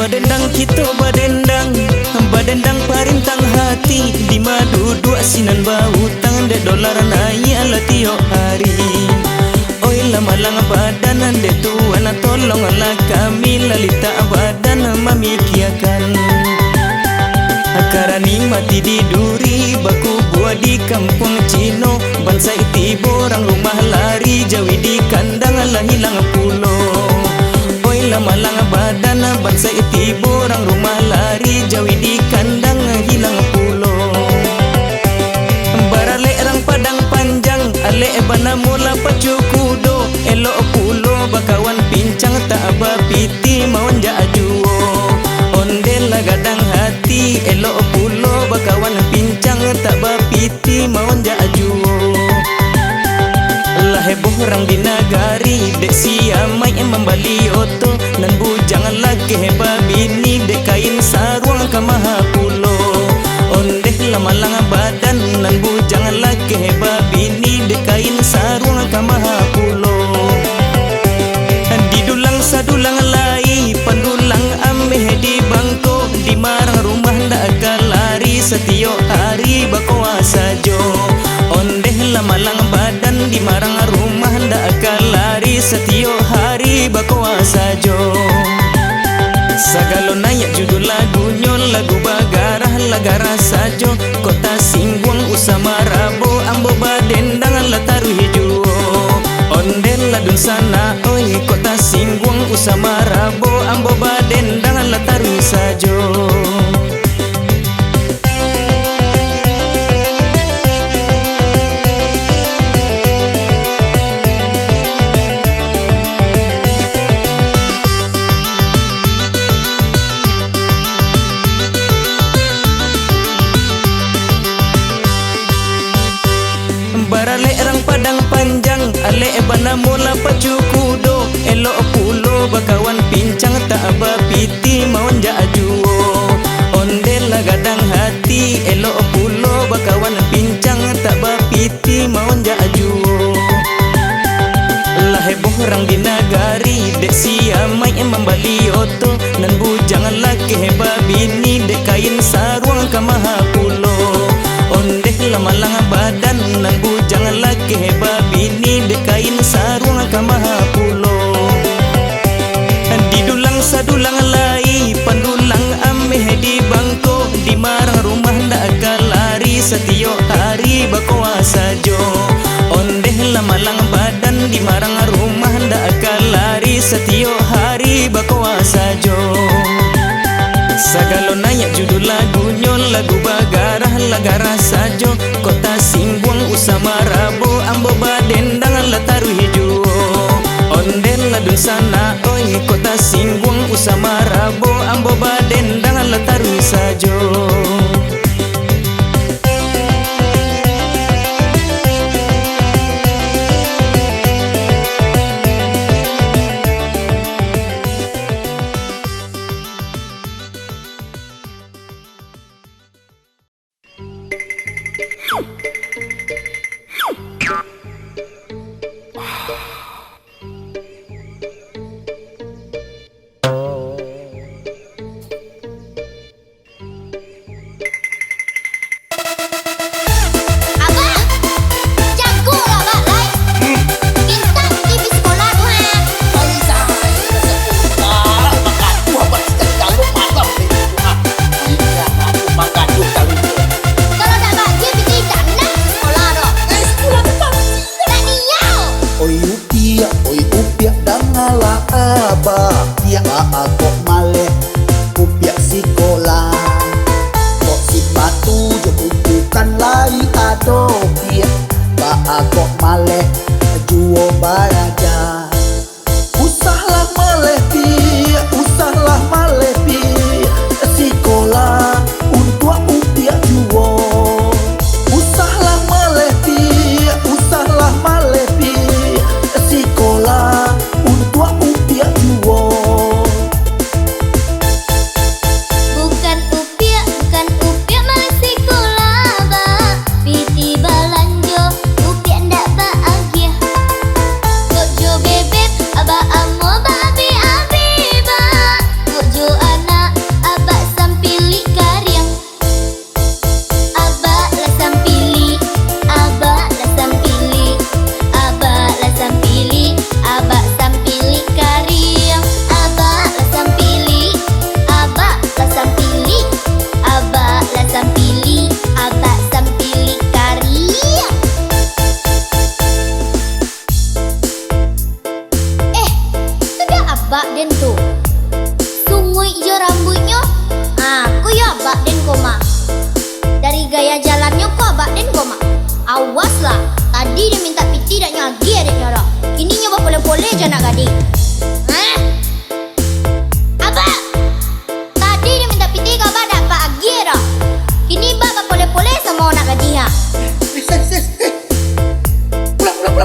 Badendang kita badendang, badendang parintang hati. Di madu dua sinan bau tangan dek dolar naik ala tiap hari. Oi lama-lama badan dek tuan tolong ala kami lalita badan memikiakan. Karani mati di duri baku buat di kampung Cino. Bangsa iti borang rumah lari jawi di kandang ala hilang pulau. Oi lama-lama badan bangsa iti borang rumah lari jawi di kandang hilang pulau. Barale rang padang panjang ale bana mula pacu kudo. Elok pulau bakawan pincang tak aba piti mawan ja ajuo. Ondel gadang hati elok pulau bakawan pincang tak aba piti mawan ja ajuo. Lah heboh orang di nagari dek siamai membali oto. Nan bujang lagi heba bini dek kain sarung ke maha pulo. Ondeh lama-lama badan nan bujang lagi heba bini dek kain sarung ke maha pulo. Di dulang sadulang lai pandulang ameh di bangko. Di marang rumah ndak akan lari setiap hari bakoa sajo. Ondeh lama-lama badan di marang rumah ndak akan lari setiap hari bakoa sajo. Sagalo nayak judul lagunya lagu bagarah lagara sajo. Kota Singguang usama rabo ambo badendang lataru hijau. Ondel ladun sana oi kota Singguang usama rabo ambo badendang lataru sajo. Barale rang padang panjang ale bana mula pacu kudo. Elok pulo bakawan pincang tak aba piti mawan ja ajuo. Ondel gadang hati elok pulo bakawan pincang tak aba piti mawan ja ajuo. Lah heboh orang di nagari dek siamai membali oto. Nan bujang laki heba bini dek kain sarung ke maha pulo. Ondeh lama-lama badan nan bujang laki heba bini dek kain sarung ke maha pulo. Di dulang sadulang lai pandulang ameh di bangko. Di marang rumah ndak akan lari setiap hari bakoa sajo. Ondeh lama-lama badan di marang rumah ndak akan lari setiap hari bakoa sajo. Sagalo nayak judul lagunya lagu bagarah lagara sajo. Kota Singguang usama rabo ambo badendang lataru hijau. Ondel ladun sana oi kota Singguang usama rabo ambo badendang lataru sajo. abak den tu. Sungui je rambutnya. Aku ya abak den koma. Dari gaya jalannya kok abak den koma. Awaslah, tadi dia minta piti dak nyagi adiknya dah. Kini nyoba boleh-boleh je nak gading. Abak, tadi dia minta piti kau abak dapat agi dah. Kini abak boleh-boleh sama nak gading ha.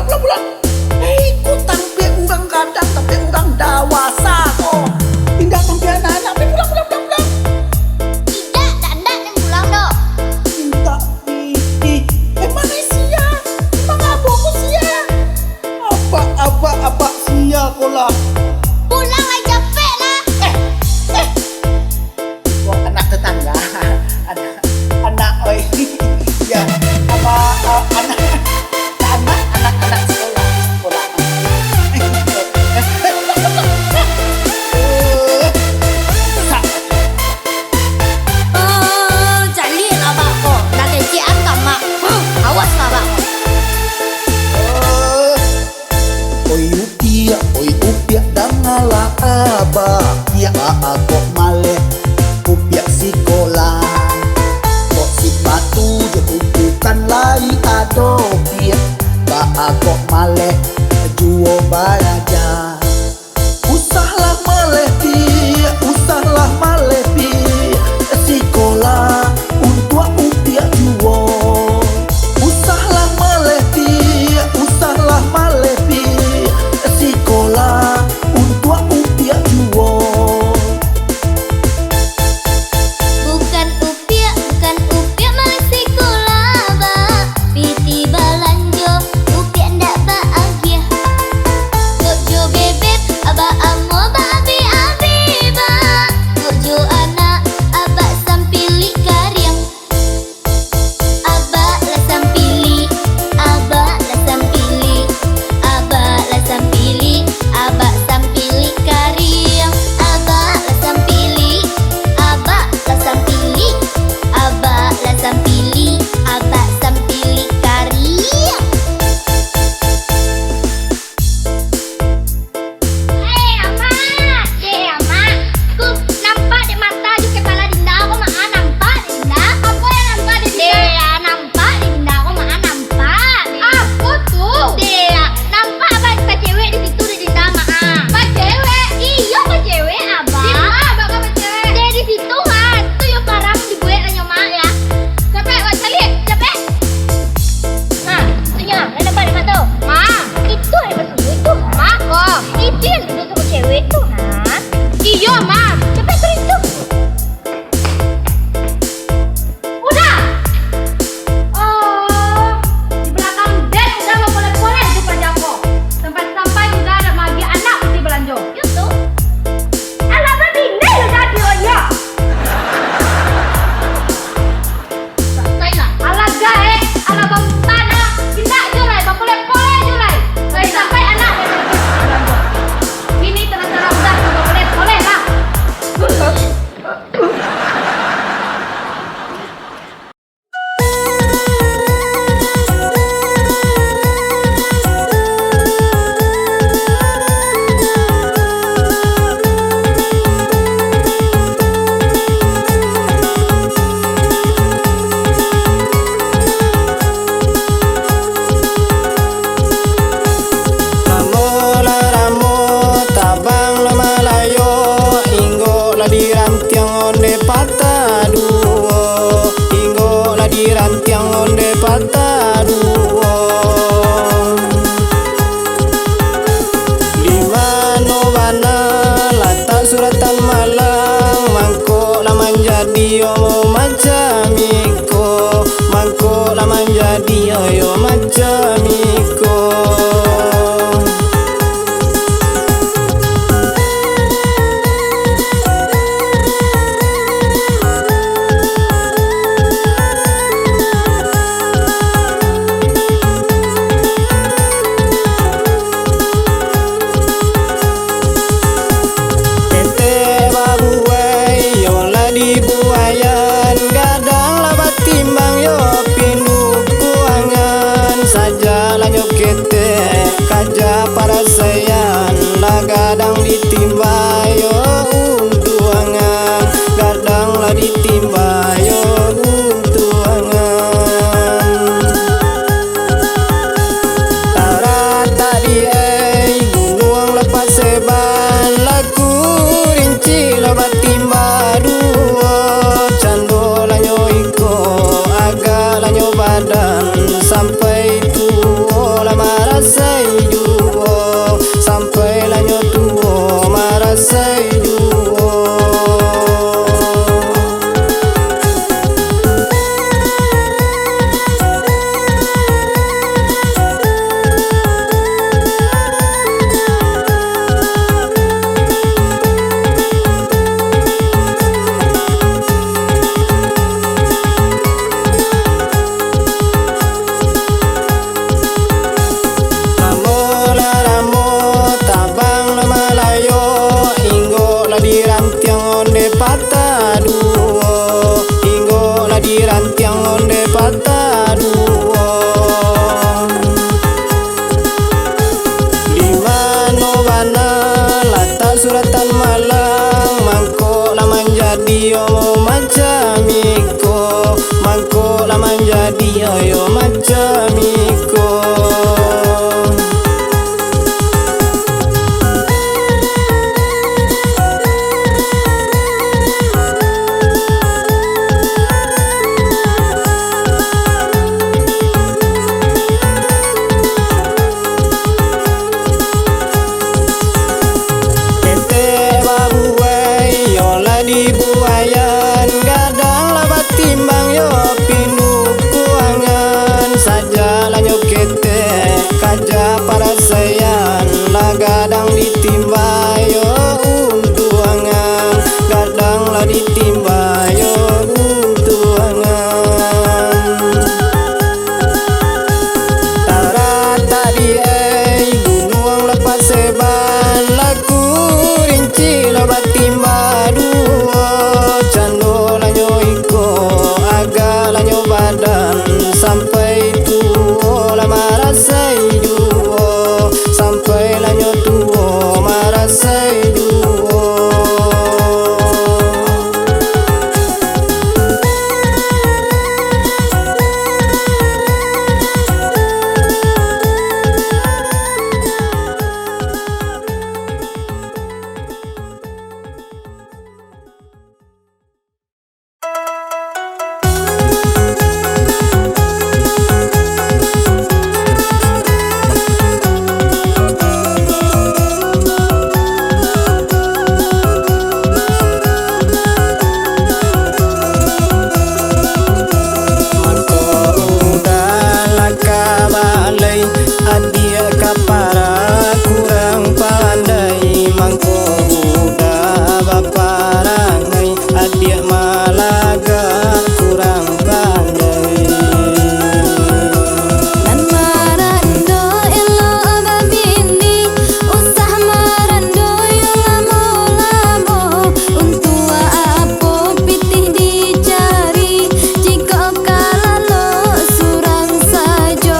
Pulang. Ku tampil urang gadang, tapi urang dewasa kok. Tidak tampil anak, tapi pulang. Tidak, tak nak dan pulang dah. Minta piti. Malaysia, emang abang sia. Abak sia kola. saiduo. Suratan malang mangko laman jadi yo macam iko, mangko laman jadi yo macam iko. Buayan gadang labat timbang yo pindu kuangan saja lanyo kete kaja para sayan la gadang ditimba yo untuangan gadang la ditimba yo untuangan tara tadi gunung lepas seban laku rinci labat timba sampai tuo la marasai duo, sampai lanyo tuo marasai duo. Adia kapara kurang pandai mangko buda baparangai adia malaga kurang pandai. Dan marando elo ababini usah marando yo lamo-lamo untua apo pitih dicari jika kalalo surang sajo.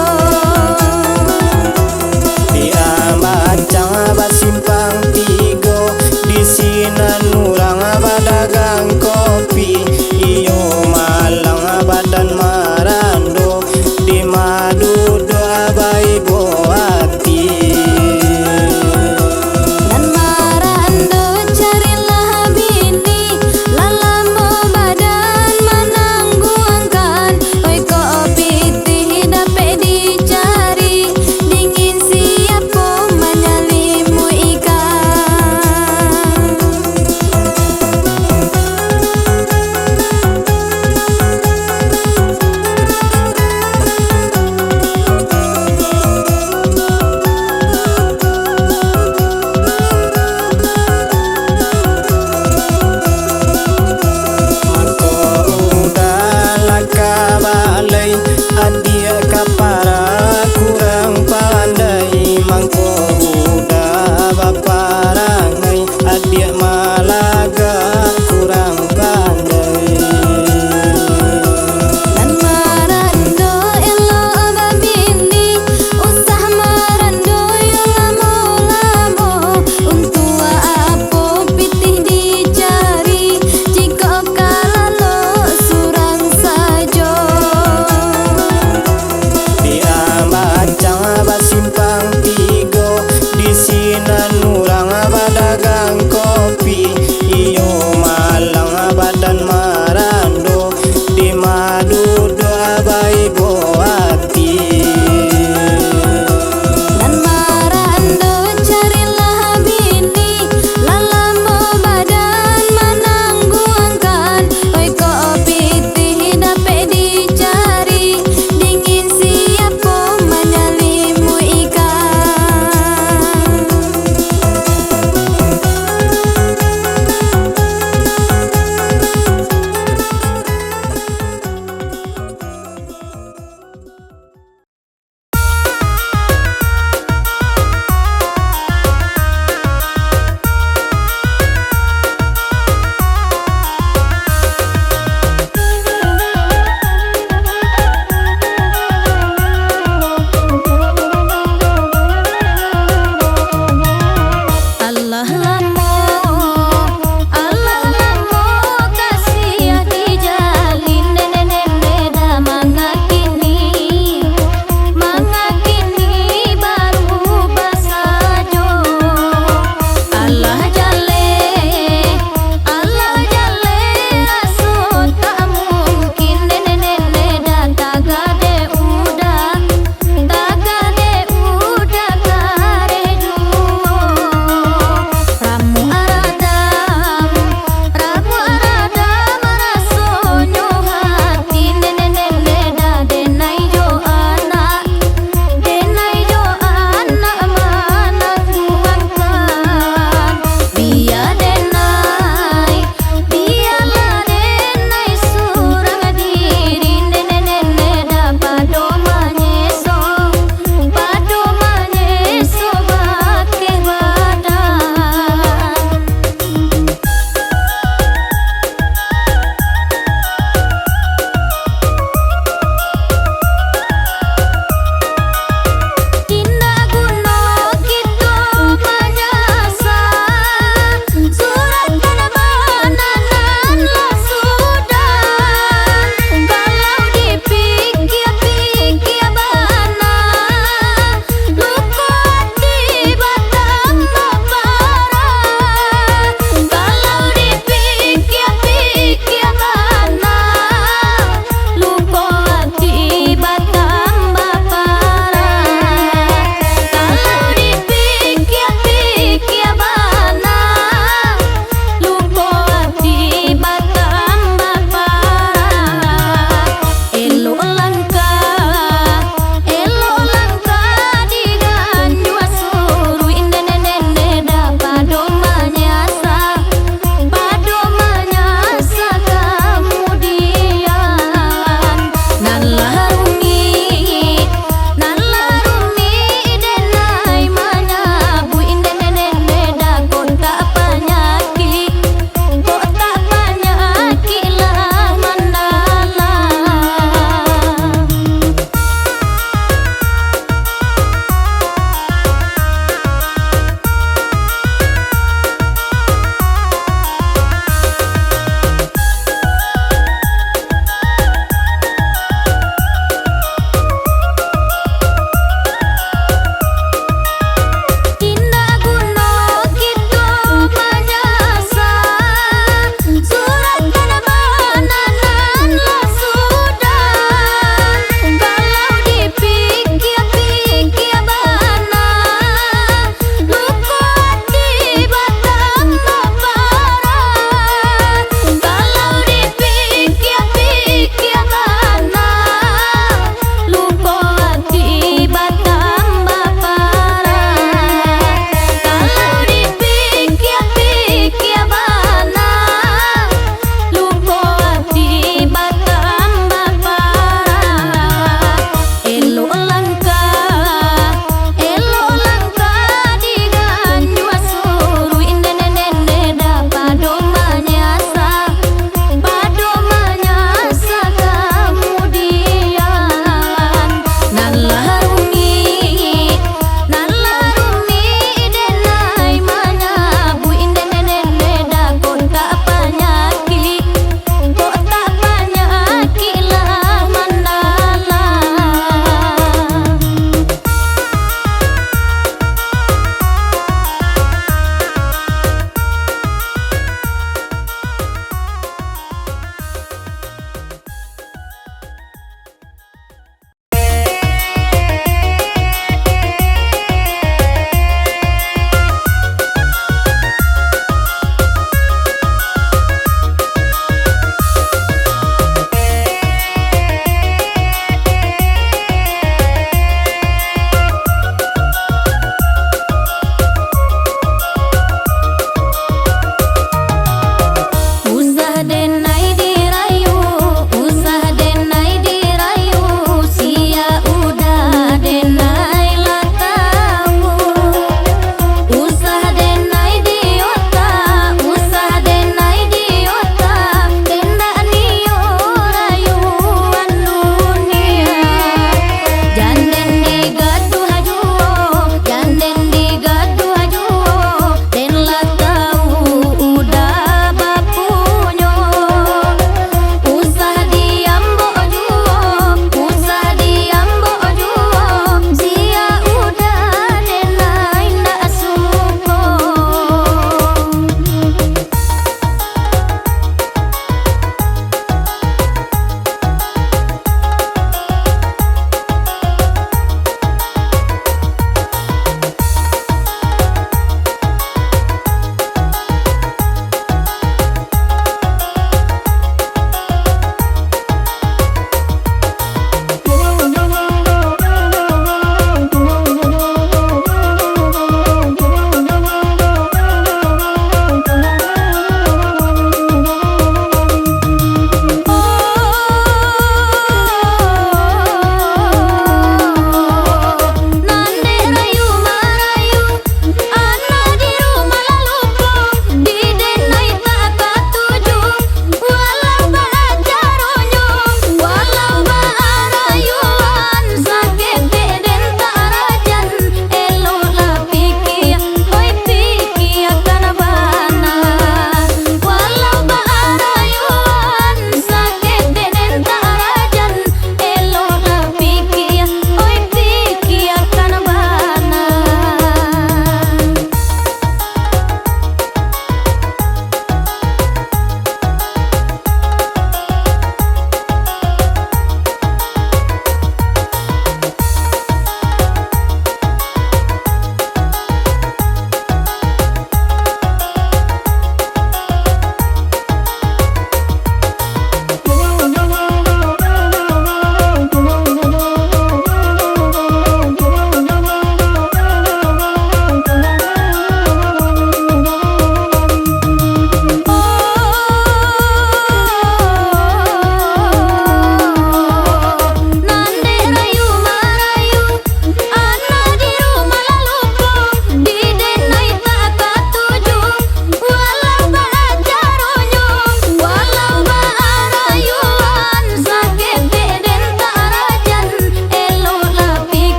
Simpang tigo di sini nurang badagang kopi iyo malang badan marando di madu doa baik hati. Dan marando carilah bini lalamo badan menangguangkan oi kopi tih dapat dicari dingin siapa menyalimu ikan. Adia kapara kurang pandai mangko buda baparangai adia malaga kurang pandai. Dan marando elo ababini usah marando yo lamo-lamo untua apo pitih dicari jika kalalo surang sajo. Simpang tigo di sini nurang badagang kopi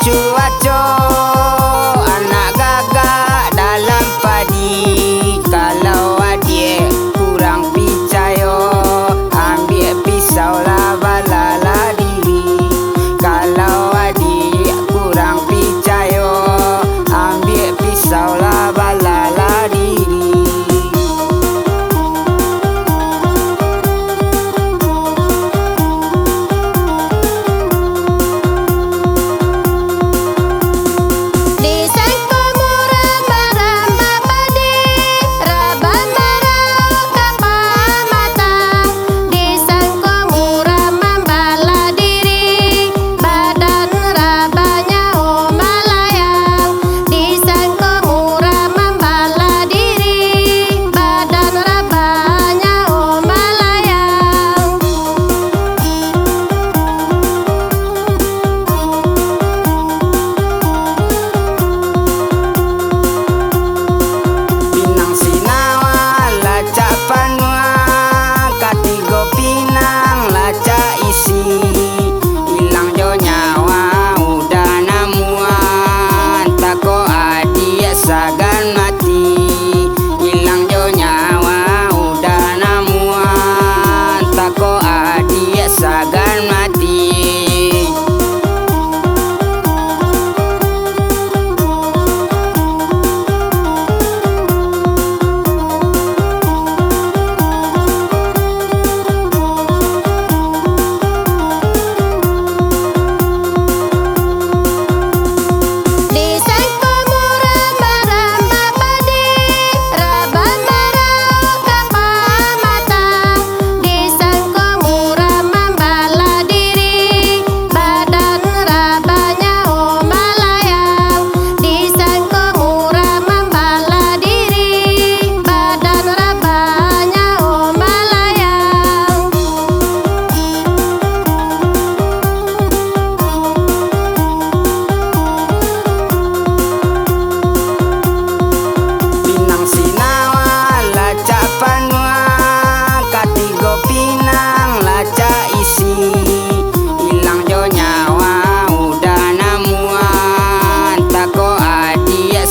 cuaco anak gagak dalam padi. Kalau adik kurang picayo, ambil pisau lah balala diri. Kalau adik kurang picayo, ambil pisau lah balala diri. Sagan mati, hilang jo nyawa udah namuan, tako adik sagan mati.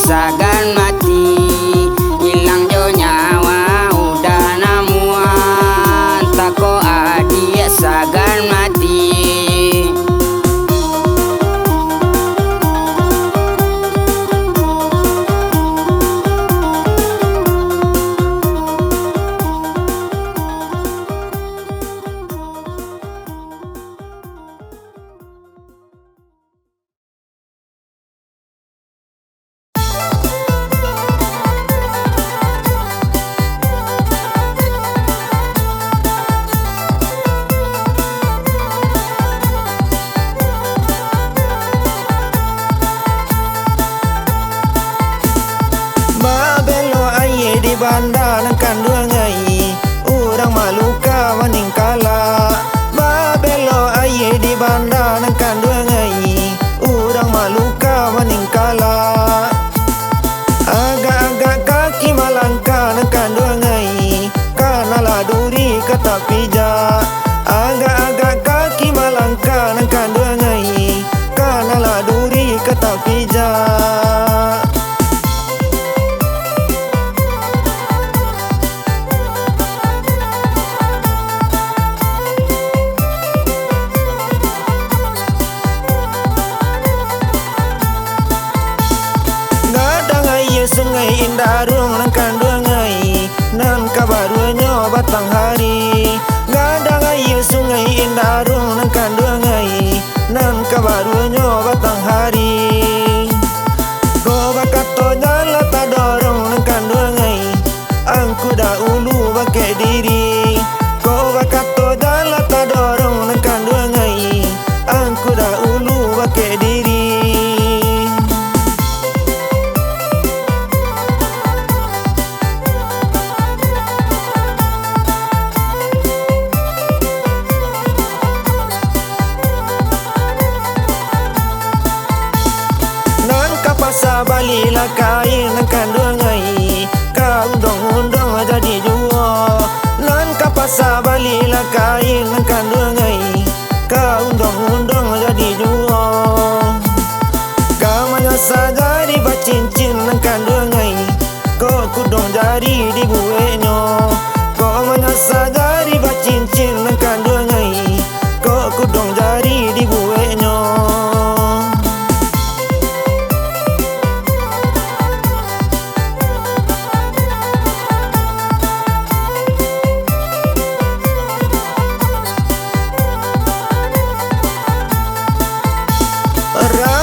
Sagan mati, hilang jo nyawa udah namuan, tako adik sagan mati. Banda nangkan dua ngai, urang maluka waning kala. Babelo aye di banda nangkan dua ngai, urang maluka waning kala. Agak-agak kaki malangka nangkan dua ngai, karena laduri kata pija. Agak-agak kaki malangka nangkan dua ngai, karena laduri kata pija. Sungai Indarung nangkan dua ngai, nan kabarunya batang hari. Gadang air Sungai Indarung nangkan dua ngai, nan kabarunya batang hari. Ko bakato jala ta dorong nangkan dua ngai, angku dahulu pakai diri. Ko bakato jala ta dorong nangkan dua ngai, angku dahulu pakai diri.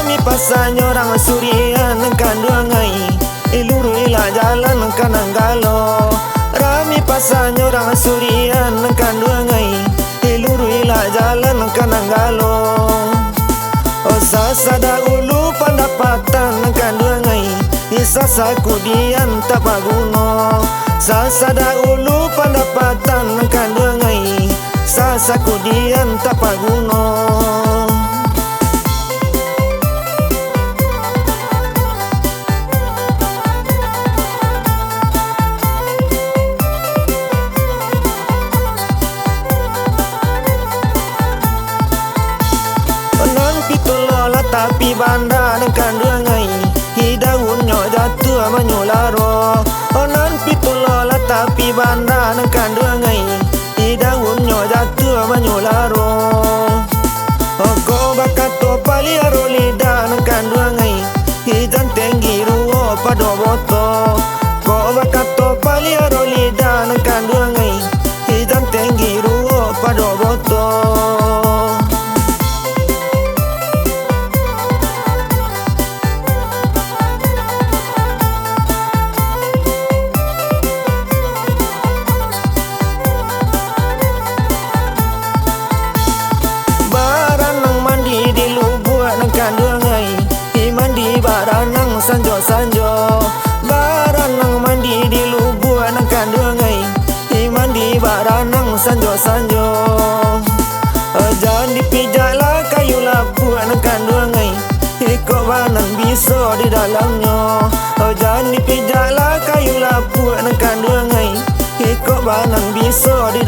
Rami pasanyo orang surian kandung ngai iluru ila jalan kananggalo. Rami pasanyo orang surian kandung ngai iluru ila jalan kananggalo. Sasada ulu pendapatan kandung ngai isasa kudian tapaguno. Sasada ulu pendapatan kandung ngai sasa kudian tapaguno. Tapi banda dan kandung ngai hidaun nyo jatuh menyularo. Onan pitulola tapi banda dan kandung ngai hidaun nyo jatuh menyularo. Ko bakato paliaro lidah dan kandung ngai hijan tinggi ruo pado boto. Ko bakato paliaro lidah dan kandung ngai hijan tinggi ruo pado boto. Kandung ngai mandi baranang sanjo-sanjo. Baranang mandi di lubuan kandung ngai mandi baranang sanjo-sanjo. Jangan dipijala kayu lapuan kandung ngai iko banan biso di dalamnya. Jangan dipijala kayu lapuan kandung ngai iko banan biso di